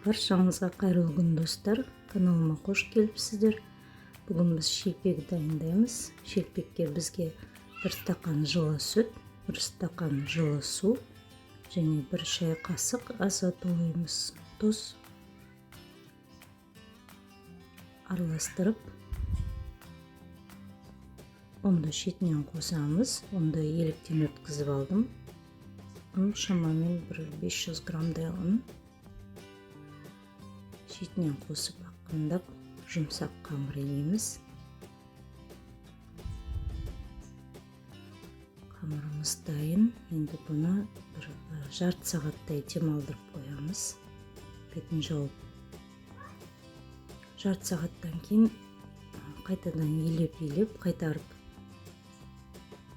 Баршаңызға қайырлы күн достар, каналыма қош келіпсіздер. Бүгін біз шелпек дайындаймыз. Шелпекке бізге 1 стакан жылы сүт, 1 стакан жылы су және 1 шай қасық азот емес тұз араластырып, ұнды шетінен қосамыз. Ұнды електен өткізіп алдым. Ұн шамамен 500 граммдай ұн. Шетінен қосып аққандап жұмсақ қамыр иеміз. Қамырымыз дайын. Енді бұны бір жарты сағаттай демалдырып қоямыз. Бетін жауып. Жарты сағаттан кейін қайтадан елеп қайтарып,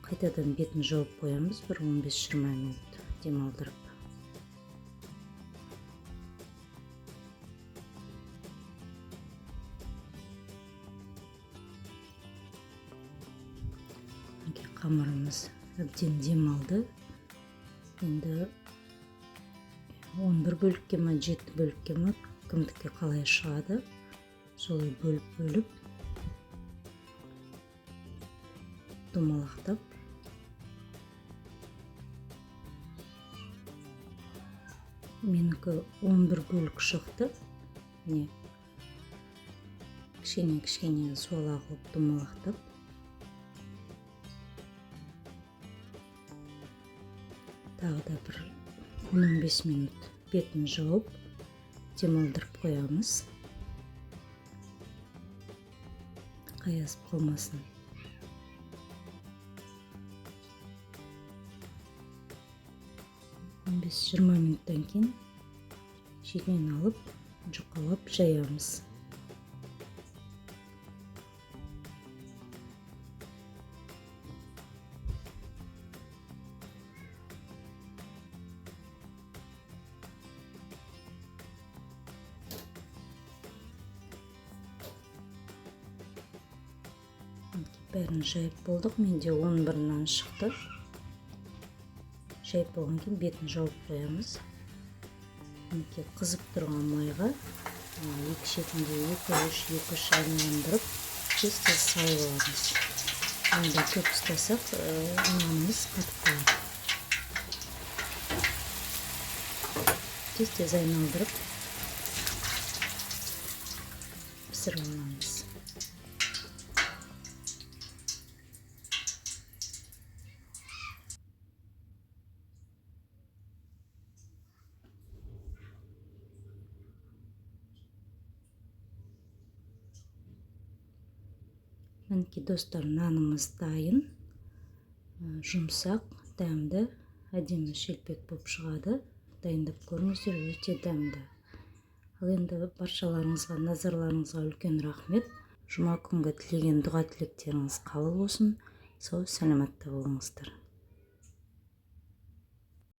қайтадан бетін жауып қоямыз. Бір 15-20 минут демалдырып. Қамырымыз әбден демалды. Енді 11 бөлікке ма, 7 бөлікке ма, кімдікі қалай шығады, солай бөліп домалақтап менікі 11 бөлік шықты. Кішкене суала қылып домалақтап тағы да бір 10-15 минут бетін жауып демалдырып қоямыз. Қаясып қалмасын. 15-20 минуттан кейін шетінен алып, жұқалап жаямыз. Бәрін жайып болдық. Менде 11-нан шықты. Жайып болған кейін бетін жауып қоямыз. Қызып тұрған майға екі шетінде 2-3 айналдырып тез салып аламыз. Онда көп ұстасақ, нанымыз қатып қалады. Тез айналдырып пісіріп аламыз. Мінекей достар, нанымыз дайын, жұмсақ, дәмді, әдемі шелпек болып шығады. Дайындап көріңіздер, өте дәмді. Ал енді баршаларыңызға, назарларыңызға үлкен рахмет. Жұма күнгі тілеген дұға тілектеріңіз қабыл болсын. Сау саламатта болыңыздар.